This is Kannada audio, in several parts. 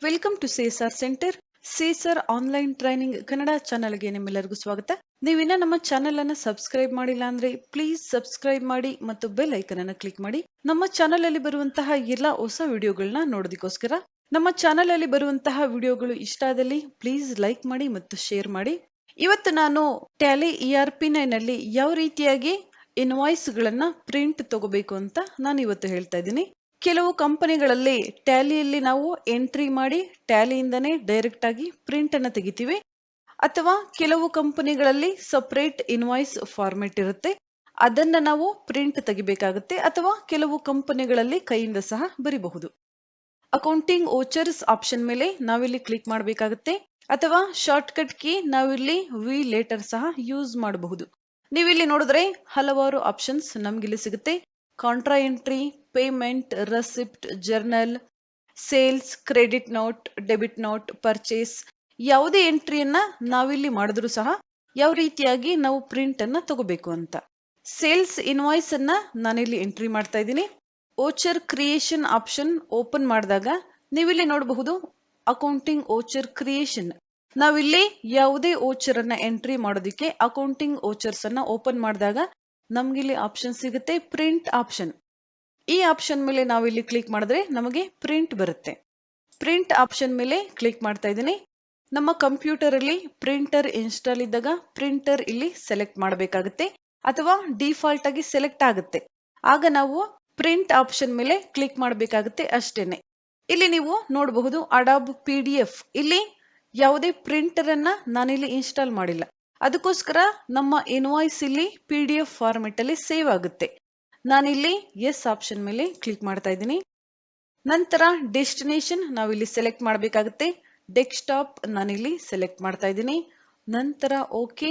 Welcome to Caesar centre. Caesar online training Kannada ಚಾನಲ್ಗೆ ನಿಮ್ಮೆಲ್ಲರಿಗೂ ಸ್ವಾಗತ. ನೀವಿನ್ನ ನಮ್ಮ ಚಾನೆಲ್ ಅನ್ನು ಸಬ್ಸ್ಕ್ರೈಬ್ ಮಾಡಿಲ್ಲ ಅಂದ್ರೆ ಪ್ಲೀಸ್ ಸಬ್ಸ್ಕ್ರೈಬ್ ಮಾಡಿ ಮತ್ತು ಬೆಲ್ ಐಕನ್ ಅನ್ನು ಕ್ಲಿಕ್ ಮಾಡಿ. ನಮ್ಮ ಚಾನೆಲ್ ಅಲ್ಲಿ ಬರುವಂತಹ ಎಲ್ಲಾ ಹೊಸ ವಿಡಿಯೋಗಳನ್ನ ನೋಡೋದಕ್ಕೋಸ್ಕರ. ನಮ್ಮ ಚಾನೆಲ್ ಅಲ್ಲಿ ಬರುವಂತಹ ವಿಡಿಯೋಗಳು ಇಷ್ಟ ಆದಲ್ಲಿ ಪ್ಲೀಸ್ ಲೈಕ್ ಮಾಡಿ ಮತ್ತು ಶೇರ್ ಮಾಡಿ. ಇವತ್ತು ನಾನು ಟ್ಯಾಲಿ ERP9 ನಲ್ಲಿ ಯಾವ ರೀತಿಯಾಗಿ ಇನ್ವಾಯ್ಸ್ ಗಳನ್ನ ಪ್ರಿಂಟ್ ತಗೋಬೇಕು ಅಂತ ನಾನು ಇವತ್ತು ಹೇಳ್ತಾ ಇದ್ದೀನಿ. ಕೆಲವು ಕಂಪನಿಗಳಲ್ಲಿ ಟ್ಯಾಲಿಯಲ್ಲಿ ನಾವು ಎಂಟ್ರಿ ಮಾಡಿ ಟ್ಯಾಲಿಯಿಂದನೇ ಡೈರೆಕ್ಟ್ ಆಗಿ ಪ್ರಿಂಟ್ ಅನ್ನ ತೆಗಿತೀವಿ. ಅಥವಾ ಕೆಲವು ಕಂಪನಿಗಳಲ್ಲಿ ಸಪರೇಟ್ ಇನ್ವಾಯ್ಸ್ ಫಾರ್ಮೆಟ್ ಇರುತ್ತೆ, ಅದನ್ನ ನಾವು ಪ್ರಿಂಟ್ ತೆಗಿಬೇಕಾಗುತ್ತೆ. ಅಥವಾ ಕೆಲವು ಕಂಪನಿಗಳಲ್ಲಿ ಕೈಯಿಂದ ಸಹ ಬರಿಬಹುದು. ಅಕೌಂಟಿಂಗ್ ವೋಚರ್ಸ್ ಆಪ್ಷನ್ ಮೇಲೆ ನಾವಿಲ್ಲಿ ಕ್ಲಿಕ್ ಮಾಡಬೇಕಾಗುತ್ತೆ. ಅಥವಾ ಶಾರ್ಟ್ ಕಟ್ ಕೀ ನಾವಿಲ್ಲಿ ವಿ ಲೇಟರ್ ಸಹ ಯೂಸ್ ಮಾಡಬಹುದು. ನೀವಿಲ್ಲಿ ನೋಡಿದ್ರೆ ಹಲವಾರು ಆಪ್ಷನ್ಸ್ ನಮ್ಗಿಲ್ಲಿ ಸಿಗುತ್ತೆ. Contra entry, payment, receipt, journal, sales, credit note, debit note, purchase. ಯಾವುದೇ ಎಂಟ್ರಿಯನ್ನ ನಾವಿಲ್ಲಿ ಮಾಡಿದ್ರು ಸಹ ಯಾವ ರೀತಿಯಾಗಿ ನಾವು ಪ್ರಿಂಟ್ ಅನ್ನ ತಗೋಬೇಕು ಅಂತ. ಸೇಲ್ಸ್ ಇನ್ವಾಯ್ಸ್ ಅನ್ನ ನಾನಿಲ್ಲಿ ಎಂಟ್ರಿ ಮಾಡ್ತಾ ಇದ್ದೀನಿ. ವೋಚರ್ ಕ್ರಿಯೇಷನ್ ಆಪ್ಷನ್ ಓಪನ್ ಮಾಡಿದಾಗ ನೀವಿಲ್ಲಿ ನೋಡಬಹುದು ಅಕೌಂಟಿಂಗ್ ವೋಚರ್ ಕ್ರಿಯೇಷನ್. ನಾವಿಲ್ಲಿ ಯಾವುದೇ ವೋಚರ್ ಅನ್ನ ಎಂಟ್ರಿ ಮಾಡೋದಕ್ಕೆ ಅಕೌಂಟಿಂಗ್ ವೋಚರ್ಸ್ ಅನ್ನ ಓಪನ್ ಮಾಡಿದಾಗ ನಮ್ಗಿಲ್ಲಿ ಆಪ್ಷನ್ ಸಿಗುತ್ತೆ ಪ್ರಿಂಟ್ ಆಪ್ಷನ್. ಈ ಆಪ್ಷನ್ ಮೇಲೆ ನಾವಿಲ್ಲಿ ಕ್ಲಿಕ್ ಮಾಡಿದ್ರೆ ನಮಗೆ ಪ್ರಿಂಟ್ ಬರುತ್ತೆ. ಪ್ರಿಂಟ್ ಆಪ್ಷನ್ ಮೇಲೆ ಕ್ಲಿಕ್ ಮಾಡ್ತಾ ಇದ್ದೀನಿ. ನಮ್ಮ ಕಂಪ್ಯೂಟರ್ ಅಲ್ಲಿ ಪ್ರಿಂಟರ್ ಇನ್ಸ್ಟಾಲ್ ಇದ್ದಾಗ ಪ್ರಿಂಟರ್ ಇಲ್ಲಿ ಸೆಲೆಕ್ಟ್ ಮಾಡಬೇಕಾಗುತ್ತೆ ಅಥವಾ ಡಿಫಾಲ್ಟ್ ಆಗಿ ಸೆಲೆಕ್ಟ್ ಆಗುತ್ತೆ. ಆಗ ನಾವು ಪ್ರಿಂಟ್ ಆಪ್ಷನ್ ಮೇಲೆ ಕ್ಲಿಕ್ ಮಾಡಬೇಕಾಗುತ್ತೆ ಅಷ್ಟೇನೆ. ಇಲ್ಲಿ ನೀವು ನೋಡಬಹುದು ಅಡಾಬ್ PDF. ಇಲ್ಲಿ ಯಾವುದೇ ಪ್ರಿಂಟರ್ ಅನ್ನ ನಾನಿಲ್ಲಿ ಇನ್ಸ್ಟಾಲ್ ಮಾಡಿಲ್ಲ, ಅದಕ್ಕೋಸ್ಕರ ನಮ್ಮ ಇನ್ವಾಯ್ಸ್ ಇಲ್ಲಿ PDF ಫಾರ್ಮೆಟ್ ಅಲ್ಲಿ ಸೇವ್ ಆಗುತ್ತೆ. ನಾನಿಲ್ಲಿ ಎಸ್ ಆಪ್ಷನ್ ಮೇಲೆ ಕ್ಲಿಕ್ ಮಾಡ್ತಾ ಇದ್ದೀನಿ. ನಂತರ ಡೆಸ್ಟಿನೇಷನ್ ನಾವಿಲ್ಲಿ ಸೆಲೆಕ್ಟ್ ಮಾಡಬೇಕಾಗುತ್ತೆ. ಡೆಸ್ಕ್ಟಾಪ್ ನಾನಿಲ್ಲಿ ಸೆಲೆಕ್ಟ್ ಮಾಡ್ತಾ ಇದ್ದೀನಿ. ನಂತರ ಓಕೆ.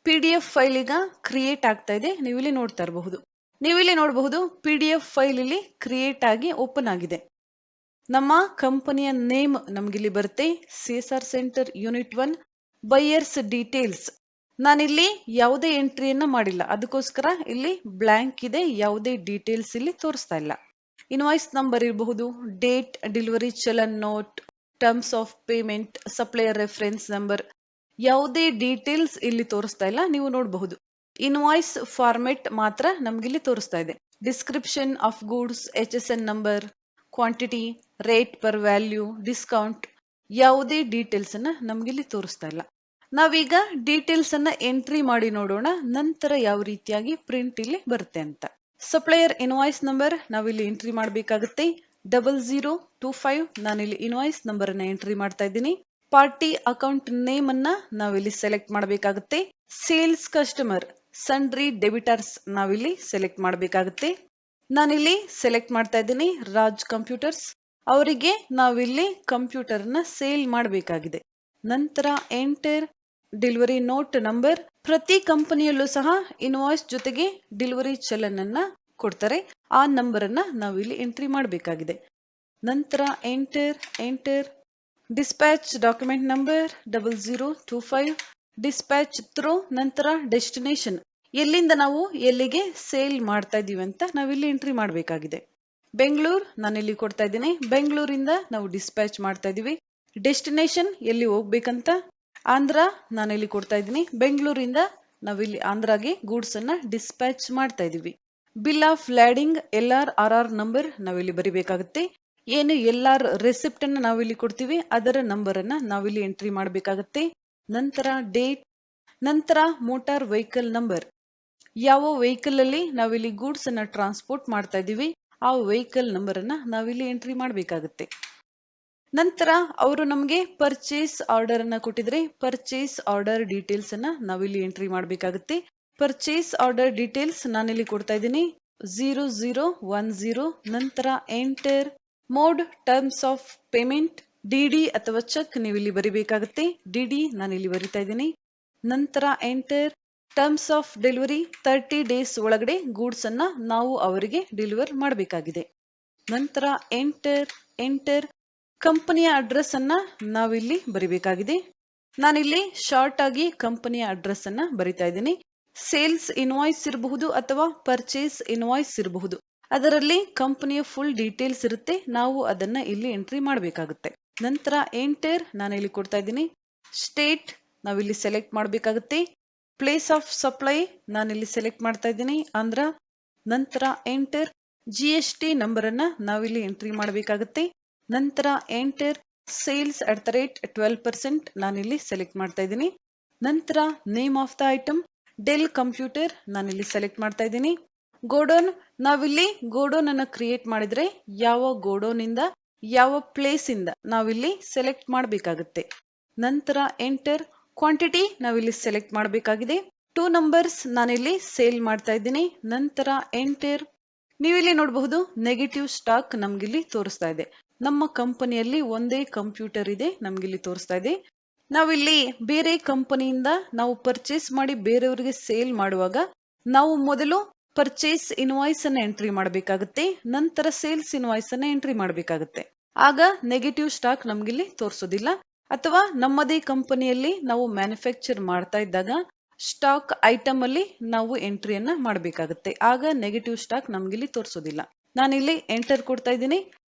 PDF ಫೈಲ್ ಈಗ ಕ್ರಿಯೇಟ್ ಆಗ್ತಾ ಇದೆ, ನೀವಿಲ್ಲಿ ನೋಡ್ತಾ ಇರಬಹುದು. ನೀವಿಲ್ಲಿ ನೋಡಬಹುದು PDF ಫೈಲ್ ಇಲ್ಲಿ ಕ್ರಿಯೇಟ್ ಆಗಿ ಓಪನ್ ಆಗಿದೆ. ನಮ್ಮ ಕಂಪನಿಯ ನೇಮ್ ನಮ್ಗಿಲ್ಲಿ ಬರುತ್ತೆ, ಸೇಸರ್ ಸೆಂಟರ್ ಯೂನಿಟ್ 1 ಬೈಯರ್ಸ್ ಡೀಟೇಲ್ಸ್. ನಾನಿಲ್ಲಿ ಯಾವುದೇ ಎಂಟ್ರಿಯನ್ನ ಮಾಡಿಲ್ಲ, ಅದಕ್ಕೋಸ್ಕರ ಇಲ್ಲಿ ಬ್ಲಾಂಕ್ ಇದೆ, ಯಾವುದೇ ಡೀಟೇಲ್ಸ್ ಇಲ್ಲಿ ತೋರಿಸ್ತಾ ಇಲ್ಲ. ಇನ್ವಾಯ್ಸ್ ನಂಬರ್ ಇರಬಹುದು, date, delivery challan note, terms of payment, supplier reference number, ಯಾವುದೇ ಡೀಟೇಲ್ಸ್ ಇಲ್ಲಿ ತೋರಿಸ್ತಾ ಇಲ್ಲ. ನೀವು ನೋಡಬಹುದು ಇನ್ವಾಯ್ಸ್ ಫಾರ್ಮೆಟ್ ಮಾತ್ರ ನಮ್ಗಿಲ್ಲಿ ತೋರಿಸ್ತಾ ಇದೆ. Description of goods, HSN number, quantity, rate per value, discount, ಯಾವುದೇ ಡೀಟೇಲ್ಸ್ ಅನ್ನ ನಮ್ಗಿಲ್ಲಿ ತೋರಿಸ್ತಾ ಇಲ್ಲ. ನಾವೀಗ ಡೀಟೇಲ್ಸ್ ಅನ್ನ ಎಂಟ್ರಿ ಮಾಡಿ ನೋಡೋಣ, ನಂತರ ಯಾವ ರೀತಿಯಾಗಿ ಪ್ರಿಂಟ್ ಇಲ್ಲಿ ಬರುತ್ತೆ ಅಂತ. ಸಪ್ಲೈಯರ್ ಇನ್ವಾಯ್ಸ್ ನಂಬರ್ ನಾವಿಲ್ಲಿ ಎಂಟ್ರಿ ಮಾಡಬೇಕಾಗುತ್ತೆ. 0025 ನಾನಿಲ್ಲಿ ಇನ್ವಾಯ್ಸ್ ನಂಬರ್ ಅನ್ನ ಎಂಟ್ರಿ ಮಾಡ್ತಾ ಇದ್ದೀನಿ. ಪಾರ್ಟಿ ಅಕೌಂಟ್ ನೇಮ್ ಅನ್ನ ನಾವಿಲ್ಲಿ ಸೆಲೆಕ್ಟ್ ಮಾಡಬೇಕಾಗುತ್ತೆ. ಸೇಲ್ಸ್ ಕಸ್ಟಮರ್, ಸನ್ರಿ ಡೆಬಿಟರ್ಸ್ ನಾವಿಲ್ಲಿ ಸೆಲೆಕ್ಟ್ ಮಾಡಬೇಕಾಗುತ್ತೆ. ನಾನಿಲ್ಲಿ ಸೆಲೆಕ್ಟ್ ಮಾಡ್ತಾ ಇದ್ದೀನಿ ರಾಜ್ ಕಂಪ್ಯೂಟರ್ಸ್. ಅವರಿಗೆ ನಾವಿಲ್ಲಿ ಕಂಪ್ಯೂಟರ್ ನ ಸೇಲ್ ಮಾಡಬೇಕಾಗಿದೆ. ನಂತರ ಎಂಟರ್. Delivery note number. ಪ್ರತಿ ಕಂಪನಿಯಲ್ಲೂ ಸಹ ಇನ್ವಾಯ್ಸ್ ಜೊತೆಗೆ ಡೆಲಿವರಿ ಚಲನ್ ಅನ್ನ ಕೊಡ್ತಾರೆ, ಆ ನಂಬರ್ ಅನ್ನ ನಾವಿಲ್ಲಿ ಎಂಟ್ರಿ ಮಾಡಬೇಕಾಗಿದೆ. ನಂತರ enter. Dispatch document number 0025. Dispatch through. ನಂತರ ಡೆಸ್ಟಿನೇಷನ್, ಎಲ್ಲಿಂದ ನಾವು ಎಲ್ಲಿಗೆ ಸೇಲ್ ಮಾಡ್ತಾ ಇದೀವಿ ಅಂತ ನಾವಿಲ್ಲಿ ಎಂಟ್ರಿ ಮಾಡಬೇಕಾಗಿದೆ. ಬೆಂಗಳೂರು ನಾನಿಲ್ಲಿ ಕೊಡ್ತಾ ಇದ್ದೀನಿ, ಬೆಂಗಳೂರಿಂದ ನಾವು ಡಿಸ್ಪ್ಯಾಚ್ ಮಾಡ್ತಾ ಇದೀವಿ. ಡೆಸ್ಟಿನೇಷನ್ ಎಲ್ಲಿ ಹೋಗ್ಬೇಕಂತ ಆಂಧ್ರ ನಾನಿಲ್ಲಿ ಕೊಡ್ತಾ ಇದ್ದೀನಿ, ಬೆಂಗಳೂರಿಂದ ನಾವಿಲ್ಲಿ ಆಂಧ್ರಾಗೆ ಗೂಡ್ಸ್ ಅನ್ನ ಡಿಸ್ಪ್ಯಾಚ್ ಮಾಡ್ತಾ ಇದೀವಿ. Bill of landing LRRR number ನಾವಿಲ್ಲಿ ಬರಿಬೇಕಾಗುತ್ತೆ. ಏನು LR ರೆಸಿಪ್ಟ್ ಅನ್ನ ನಾವಿಲ್ಲಿ ಕೊಡ್ತೀವಿ ಅದರ ನಂಬರ್ ಅನ್ನ ನಾವಿಲ್ಲಿ ಎಂಟ್ರಿ ಮಾಡಬೇಕಾಗುತ್ತೆ. ನಂತರ ಡೇಟ್. ನಂತರ ಮೋಟಾರ್ ವೆಹಿಕಲ್ ನಂಬರ್, ಯಾವ ವೆಹಿಕಲ್ ಅಲ್ಲಿ ನಾವಿಲ್ಲಿ ಗೂಡ್ಸ್ ಅನ್ನ ಟ್ರಾನ್ಸ್ಪೋರ್ಟ್ ಮಾಡ್ತಾ ಇದೀವಿ ಆ ವೆಹಿಕಲ್ ನಂಬರ್ ಅನ್ನ ನಾವಿಲ್ಲಿ ಎಂಟ್ರಿ ಮಾಡಬೇಕಾಗುತ್ತೆ. ನಂತರ ಅವರು ನಮಗೆ ಪರ್ಚೇಸ್ ಆರ್ಡರ್ ಅನ್ನ ಕೊಟ್ಟಿದ್ರೆ ಪರ್ಚೇಸ್ ಆರ್ಡರ್ ಡೀಟೇಲ್ಸ್ ಅನ್ನ ನಾವಿಲ್ಲಿ ಎಂಟ್ರಿ ಮಾಡಬೇಕಾಗುತ್ತೆ. ಪರ್ಚೇಸ್ ಆರ್ಡರ್ ಡೀಟೇಲ್ಸ್ ನಾನಿಲ್ಲಿ ಕೊಡ್ತಾ ಇದ್ದೀನಿ 0010. ನಂತರ enter. Mode terms of payment, DD ಅಥವಾ ಚೆಕ್ ನೀವಿಲ್ಲಿ ಬರಿಬೇಕಾಗುತ್ತೆ. DD ನಾನಿಲ್ಲಿ ಬರಿತಾ ಇದ್ದೀನಿ. ನಂತರ enter. Terms of delivery, 30 days ಒಳಗಡೆ ಗೂಡ್ಸ್ ಅನ್ನ ನಾವು ಅವರಿಗೆ ಡೆಲಿವರ್ ಮಾಡಬೇಕಾಗಿದೆ. ನಂತರ ಎಂಟರ್. ಕಂಪನಿಯ ಅಡ್ರೆಸ್ ಅನ್ನ ನಾವಿಲ್ಲಿ ಬರಿಬೇಕಾಗಿದೆ. ನಾನಿಲ್ಲಿ ಶಾರ್ಟ್ ಆಗಿ ಕಂಪನಿಯ ಅಡ್ರೆಸ್ ಅನ್ನ ಬರಿತಾ ಇದ್ದೀನಿ. ಸೇಲ್ಸ್ ಇನ್ವಾಯ್ಸ್ ಇರಬಹುದು ಅಥವಾ ಪರ್ಚೇಸ್ ಇನ್ವಾಯ್ಸ್ ಇರಬಹುದು, ಅದರಲ್ಲಿ ಕಂಪನಿಯ ಫುಲ್ ಡೀಟೇಲ್ಸ್ ಇರುತ್ತೆ, ನಾವು ಅದನ್ನ ಇಲ್ಲಿ ಎಂಟ್ರಿ ಮಾಡಬೇಕಾಗುತ್ತೆ. ನಂತರ ಎಂಟರ್ ನಾನು ಇಲ್ಲಿ ಕೊಡ್ತಾ ಇದ್ದೀನಿ. ಸ್ಟೇಟ್ ನಾವಿಲ್ಲಿ ಸೆಲೆಕ್ಟ್ ಮಾಡಬೇಕಾಗುತ್ತೆ. ಪ್ಲೇಸ್ ಆಫ್ ಸಪ್ಲೈ ನಾನಿಲ್ಲಿ ಸೆಲೆಕ್ಟ್ ಮಾಡ್ತಾ ಇದ್ದೀನಿ ಆಂಧ್ರ. ನಂತರ ಎಂಟರ್. GST ನಂಬರ್ ಅನ್ನ ನಾವಿಲ್ಲಿ ಎಂಟ್ರಿ ಮಾಡಬೇಕಾಗುತ್ತೆ. ನಂತರ enter. Sales at the rate 12% ನಾನಿಲ್ಲಿ ಸೆಲೆಕ್ಟ್ ಮಾಡ್ತಾ ಇದ್ದೀನಿ. ನಂತರ name of the item del computer ನಾನಿಲ್ಲಿ ಸೆಲೆಕ್ಟ್ ಮಾಡ್ತಾ ಇದ್ದೀನಿ. ಗೋಡೌನ್ ನಾವಿಲ್ಲಿ ಗೋಡೌನ್ ಅನ್ನ ಕ್ರಿಯೇಟ್ ಮಾಡಿದ್ರೆ ಯಾವ ಗೋಡೌನ್ ಇಂದ ಯಾವ ಪ್ಲೇಸ್ ಇಂದ ನಾವಿಲ್ಲಿ ಸೆಲೆಕ್ಟ್ ಮಾಡಬೇಕಾಗುತ್ತೆ. ನಂತರ ಎಂಟರ್. ಕ್ವಾಂಟಿಟಿ ನಾವಿಲ್ಲಿ ಸೆಲೆಕ್ಟ್ ಮಾಡಬೇಕಾಗಿದೆ. 2 ನಂಬರ್ಸ್ ನಾನಿಲ್ಲಿ ಸೇಲ್ ಮಾಡ್ತಾ ಇದ್ದೀನಿ. ನಂತರ ಎಂಟರ್. ನೀವಿಲ್ಲಿ ನೋಡಬಹುದು ನೆಗೆಟಿವ್ ಸ್ಟಾಕ್ ನಮ್ಗಿಲ್ಲಿ ತೋರಿಸ್ತಾ ಇದೆ. ನಮ್ಮ ಕಂಪನಿಯಲ್ಲಿ ಒಂದೇ ಕಂಪ್ಯೂಟರ್ ಇದೆ, ನಮ್ಗಿಲ್ಲಿ ತೋರಿಸ್ತಾ ಇದೆ. ನಾವಿಲ್ಲಿ ಬೇರೆ ಕಂಪನಿಯಿಂದ ನಾವು ಪರ್ಚೇಸ್ ಮಾಡಿ ಬೇರೆಯವರಿಗೆ ಸೇಲ್ ಮಾಡುವಾಗ ನಾವು ಮೊದಲು ಪರ್ಚೇಸ್ ಇನ್ವಾಯ್ಸ್ ಅನ್ನ ಎಂಟ್ರಿ ಮಾಡಬೇಕಾಗುತ್ತೆ, ನಂತರ ಸೇಲ್ಸ್ ಇನ್ವಾಯ್ಸ್ ಅನ್ನ ಎಂಟ್ರಿ ಮಾಡಬೇಕಾಗುತ್ತೆ. ಆಗ ನೆಗೆಟಿವ್ ಸ್ಟಾಕ್ ನಮ್ಗಿಲ್ಲಿ ತೋರಿಸೋದಿಲ್ಲ. ಅಥವಾ ನಮ್ಮದೇ ಕಂಪನಿಯಲ್ಲಿ ನಾವು ಮ್ಯಾನುಫ್ಯಾಕ್ಚರ್ ಮಾಡ್ತಾ ಇದ್ದಾಗ ಸ್ಟಾಕ್ ಐಟಮ್ ಅಲ್ಲಿ ನಾವು ಎಂಟ್ರಿಯನ್ನ ಮಾಡಬೇಕಾಗುತ್ತೆ. ಆಗ ನೆಗೆಟಿವ್ ಸ್ಟಾಕ್ ನಮ್ಗಿಲ್ಲಿ ತೋರಿಸೋದಿಲ್ಲ. ನಾನಿಲ್ಲಿ ಎಂಟರ್ ಕೊಡ್ತಾ ಇದ್ದೀನಿ.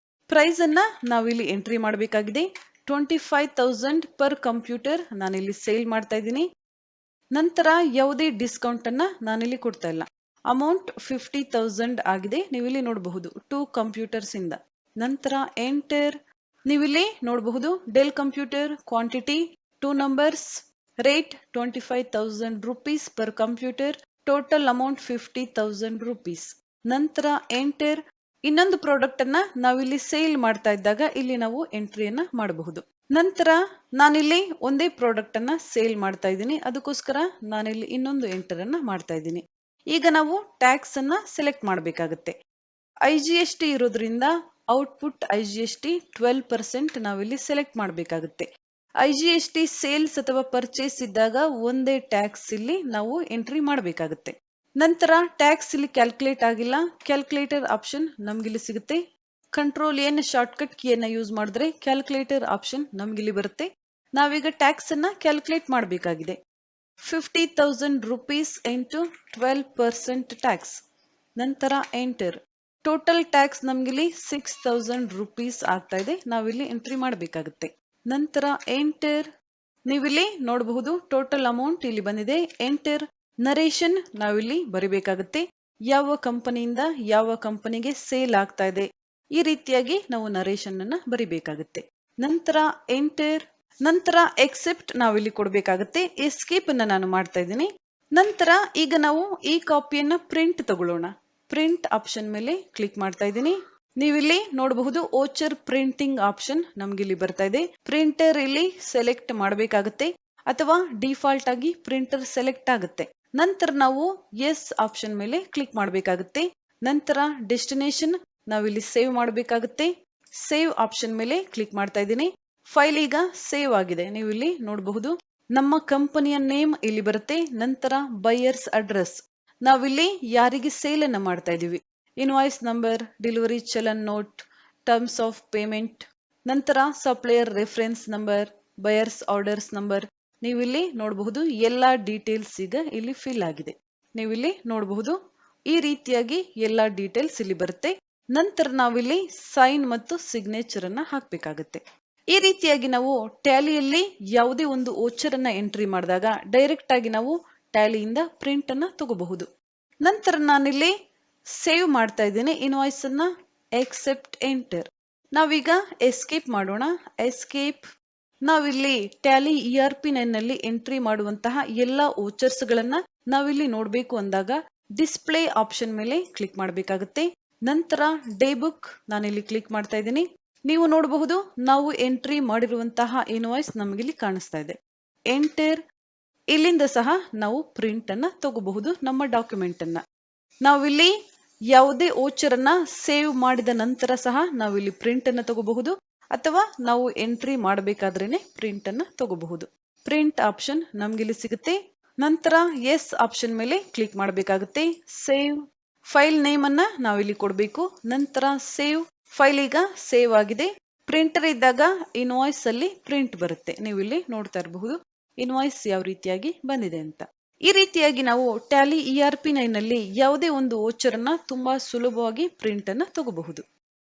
ಪ್ರೈಸ್ ಅನ್ನ ನಾವಿಲ್ಲಿ ಎಂಟ್ರಿ ಮಾಡಬೇಕಾಗಿದೆ. 25,000 ಪರ್ ಕಂಪ್ಯೂಟರ್ ನಾನಿಲ್ಲಿ ಸೇಲ್ ಮಾಡ್ತಾ ಇದ್ದೀನಿ. ನಂತರ ಯಾವುದೇ ಡಿಸ್ಕೌಂಟ್ ಅನ್ನ ನಾನಿಲ್ಲಿ ಕೊಡ್ತಾ ಇಲ್ಲ. ಅಮೌಂಟ್ 50,000 ಆಗಿದೆ, ನೀವಿಲ್ಲಿ ನೋಡಬಹುದು 2 ಕಂಪ್ಯೂಟರ್ಸ್ ಇಂದ. ನಂತರ ಎಂಟರ್. ನೀವಿಲ್ಲಿ ನೋಡಬಹುದು del computer quantity 2 numbers rate 25,000 rupees per computer, total amount 50,000 rupees. ನಂತರ ಎಂಟರ್. ಇನ್ನೊಂದು ಪ್ರಾಡಕ್ಟ್ ಅನ್ನ ನಾವಿಲ್ಲಿ ಸೇಲ್ ಮಾಡ್ತಾ ಇದ್ದಾಗ ಇಲ್ಲಿ ನಾವು ಎಂಟ್ರಿಯನ್ನ ಮಾಡಬಹುದು. ನಂತರ ನಾನಿಲ್ಲಿ ಒಂದೇ ಪ್ರಾಡಕ್ಟ್ ಅನ್ನ ಸೇಲ್ ಮಾಡ್ತಾ ಇದ್ದೀನಿ, ಅದಕ್ಕೋಸ್ಕರ ನಾನಿಲ್ಲಿ ಇನ್ನೊಂದು ಎಂಟರ್ ಅನ್ನ ಮಾಡ್ತಾ ಇದ್ದೀನಿ. ಈಗ ನಾವು ಟ್ಯಾಕ್ಸ್ ಅನ್ನ ಸೆಲೆಕ್ಟ್ ಮಾಡಬೇಕಾಗುತ್ತೆ. IGST ಇರೋದ್ರಿಂದ ಔಟ್ಪುಟ್ IGST 12% ನಾವಿಲ್ಲಿ ಸೆಲೆಕ್ಟ್ ಮಾಡಬೇಕಾಗುತ್ತೆ. IGST ಸೇಲ್ಸ್ ಅಥವಾ ಪರ್ಚೇಸ್ ಇದ್ದಾಗ ಒಂದೇ ಟ್ಯಾಕ್ಸ್ ಇಲ್ಲಿ ನಾವು ಎಂಟ್ರಿ ಮಾಡಬೇಕಾಗುತ್ತೆ. ನಂತರ ಟ್ಯಾಕ್ಸ್ ಇಲ್ಲಿ ಕ್ಯಾಲ್ಕುಲೇಟ್ ಆಗಿಲ್ಲ, ಕ್ಯಾಲ್ಕುಲೇಟರ್ ಆಪ್ಷನ್ ನಮ್ಗಿಲ್ಲಿ ಸಿಗುತ್ತೆ. ಕಂಟ್ರೋಲ್ ಏನ್ ಶಾರ್ಟ್ಕಟ್ ಕೀಯನ್ನ ಯೂಸ್ ಮಾಡಿದ್ರೆ ಕ್ಯಾಲ್ಕುಲೇಟರ್ ಆಪ್ಷನ್ ನಮ್ಗಿಲ್ಲಿ ಬರುತ್ತೆ. ನಾವೀಗ ಟ್ಯಾಕ್ಸ್ ಅನ್ನ ಕ್ಯಾಲ್ಕುಲೇಟ್ ಮಾಡಬೇಕಾಗಿದೆ. 50,000 rupees into 12% ಟ್ಯಾಕ್ಸ್. ನಂತರ ಎಂಟರ್. ಟೋಟಲ್ ಟ್ಯಾಕ್ಸ್ ನಮ್ಗಿಲ್ಲಿ 6,000 rupees ಆಗ್ತಾ ಇದೆ, ನಾವಿಲ್ಲಿ ಎಂಟ್ರಿ ಮಾಡಬೇಕಾಗುತ್ತೆ. ನಂತರ ಎಂಟರ್. ನೀವಿಲ್ಲಿ ನೋಡಬಹುದು ಟೋಟಲ್ ಅಮೌಂಟ್ ಇಲ್ಲಿ ಬಂದಿದೆ. ಎಂಟರ್. ನರೇಷನ್ ನಾವಿಲ್ಲಿ ಬರಿಬೇಕಾಗುತ್ತೆ. ಯಾವ ಕಂಪನಿಯಿಂದ ಯಾವ ಕಂಪನಿಗೆ ಸೇಲ್ ಆಗ್ತಾ ಇದೆ, ಈ ರೀತಿಯಾಗಿ ನಾವು ನರೇಷನ್ ಅನ್ನ ಬರಿಬೇಕಾಗುತ್ತೆ. ನಂತರ ಎಂಟರ್. ನಂತರ ಎಕ್ಸೆಪ್ಟ್ ನಾವಿಲ್ಲಿ ಕೊಡಬೇಕಾಗುತ್ತೆ. ಎಸ್ಕೇಪ್ ಅನ್ನ ನಾನು ಮಾಡ್ತಾ ಇದ್ದೀನಿ. ನಂತರ ಈಗ ನಾವು ಈ ಕಾಪಿಯನ್ನ ಪ್ರಿಂಟ್ ತಗೊಳ್ಳೋಣ. ಪ್ರಿಂಟ್ ಆಪ್ಷನ್ ಮೇಲೆ ಕ್ಲಿಕ್ ಮಾಡ್ತಾ ಇದ್ದೀನಿ. ನೀವಿಲ್ಲಿ ನೋಡಬಹುದು ಓಚರ್ ಪ್ರಿಂಟಿಂಗ್ ಆಪ್ಷನ್ ನಮ್ಗಿಲ್ಲಿ ಬರ್ತಾ ಇದೆ. ಪ್ರಿಂಟರ್ ಇಲ್ಲಿ ಸೆಲೆಕ್ಟ್ ಮಾಡಬೇಕಾಗುತ್ತೆ ಅಥವಾ ಡಿಫಾಲ್ಟ್ ಆಗಿ ಪ್ರಿಂಟರ್ ಸೆಲೆಕ್ಟ್ ಆಗುತ್ತೆ. ನಂತರ ನಾವು ಎಸ್ ಆಪ್ಷನ್ ಮೇಲೆ ಕ್ಲಿಕ್ ಮಾಡಬೇಕಾಗುತ್ತೆ. ನಂತರ ಡೆಸ್ಟಿನೇಷನ್ ನಾವಿಲ್ಲಿ ಸೇವ್ ಮಾಡಬೇಕಾಗುತ್ತೆ. ಸೇವ್ ಆಪ್ಷನ್ ಮೇಲೆ ಕ್ಲಿಕ್ ಮಾಡ್ತಾ ಇದ್ದೀನಿ. ಫೈಲ್ ಈಗ ಸೇವ್ ಆಗಿದೆ, ನೀವು ಇಲ್ಲಿ ನೋಡಬಹುದು. ನಮ್ಮ ಕಂಪನಿಯ ನೇಮ್ ಇಲ್ಲಿ ಬರುತ್ತೆ. ನಂತರ ಬೈಯರ್ಸ್ ಅಡ್ರೆಸ್, ನಾವಿಲ್ಲಿ ಯಾರಿಗೆ ಸೇಲ್ ಅನ್ನ ಮಾಡ್ತಾ ಇದೀವಿ, invoice number, delivery challan note, terms of payment, ನಂತರ supplier reference number, buyers orders number. ನೀವಿಲ್ಲಿ ನೋಡಬಹುದು ಎಲ್ಲಾ ಡೀಟೇಲ್ಸ್ ಈಗ ಇಲ್ಲಿ ಫಿಲ್ ಆಗಿದೆ. ನೀವಿಲ್ಲಿ ನೋಡಬಹುದು ಈ ರೀತಿಯಾಗಿ ಎಲ್ಲಾ ಡೀಟೇಲ್ಸ್ ಇಲ್ಲಿ ಬರುತ್ತೆ. ನಂತರ ನಾವಿಲ್ಲಿ ಸೈನ್ ಮತ್ತು ಸಿಗ್ನೇಚರ್ ಅನ್ನ ಹಾಕಬೇಕಾಗುತ್ತೆ. ಈ ರೀತಿಯಾಗಿ ನಾವು ಟ್ಯಾಲಿಯಲ್ಲಿ ಯಾವುದೇ ಒಂದು ಓಚರ್ ಅನ್ನ ಎಂಟ್ರಿ ಮಾಡಿದಾಗ ಡೈರೆಕ್ಟ್ ಆಗಿ ನಾವು ಟ್ಯಾಲಿಯಿಂದ ಪ್ರಿಂಟ್ ಅನ್ನ ತಗೋಬಹುದು. ನಂತರ ನಾನಿಲ್ಲಿ ಸೇವ್ ಮಾಡ್ತಾ ಇದ್ದೇನೆ ಇನ್ವಾಯ್ಸ್ ಅನ್ನ. Accept enter. ನಾವೀಗ ಎಸ್ಕೇಪ್ ಮಾಡೋಣ. ಎಸ್ಕೇಪ್. ನಾವಿಲ್ಲಿ ಟ್ಯಾಲಿ ERP ನಲ್ಲಿ ಎಂಟ್ರಿ ಮಾಡುವಂತಹ ಎಲ್ಲಾ ಓಚರ್ಸ್ ಗಳನ್ನ ನಾವಿಲ್ಲಿ ನೋಡ್ಬೇಕು ಅಂದಾಗ ಡಿಸ್ಪ್ಲೇ ಆಪ್ಷನ್ ಮೇಲೆ ಕ್ಲಿಕ್ ಮಾಡಬೇಕಾಗುತ್ತೆ. ನಂತರ ಡೇ ಬುಕ್ ನಾನಿಲ್ಲಿ ಕ್ಲಿಕ್ ಮಾಡ್ತಾ ಇದ್ದೀನಿ. ನೀವು ನೋಡಬಹುದು ನಾವು ಎಂಟ್ರಿ ಮಾಡಿರುವಂತಹ ಇನ್ವಾಯ್ಸ್ ನಮಗಿಲ್ಲಿ ಕಾಣಿಸ್ತಾ ಇದೆ. ಎಂಟರ್. ಇಲ್ಲಿಂದ ಸಹ ನಾವು ಪ್ರಿಂಟ್ ಅನ್ನ ತಗೋಬಹುದು ನಮ್ಮ ಡಾಕ್ಯುಮೆಂಟ್ ಅನ್ನ. ನಾವಿಲ್ಲಿ ಯಾವುದೇ ಓಚರ್ ಅನ್ನ ಸೇವ್ ಮಾಡಿದ ನಂತರ ಸಹ ನಾವಿಲ್ಲಿ ಪ್ರಿಂಟ್ ಅನ್ನ ತಗೋಬಹುದು ಅಥವಾ ನಾವು ಎಂಟ್ರಿ ಮಾಡಬೇಕಾದ್ರೇನೆ ಪ್ರಿಂಟ್ ಅನ್ನ ತಗೋಬಹುದು. ಪ್ರಿಂಟ್ ಆಪ್ಷನ್ ನಮ್ಗಿಲ್ಲಿ ಸಿಗುತ್ತೆ. ನಂತರ ಎಸ್ ಆಪ್ಷನ್ ಮೇಲೆ ಕ್ಲಿಕ್ ಮಾಡಬೇಕಾಗುತ್ತೆ. ಸೇವ್. ಫೈಲ್ ನೇಮ್ ಅನ್ನ ನಾವಿಲ್ಲಿ ಕೊಡಬೇಕು. ನಂತರ ಸೇವ್. ಫೈಲ್ ಈಗ ಸೇವ್ ಆಗಿದೆ. ಪ್ರಿಂಟರ್ ಇದ್ದಾಗ ಇನ್ವಾಯ್ಸ್ ಅಲ್ಲಿ ಪ್ರಿಂಟ್ ಬರುತ್ತೆ. ನೀವು ಇಲ್ಲಿ ನೋಡ್ತಾ ಇರಬಹುದು ಇನ್ವಾಯ್ಸ್ ಯಾವ ರೀತಿಯಾಗಿ ಬಂದಿದೆ ಅಂತ. ಈ ರೀತಿಯಾಗಿ ನಾವು ಟ್ಯಾಲಿ ERP9 ನಲ್ಲಿ ಯಾವುದೇ ಒಂದು ವೋಚರ್ ಅನ್ನ ತುಂಬಾ ಸುಲಭವಾಗಿ ಪ್ರಿಂಟ್ ಅನ್ನ ತಗೋಬಹುದು.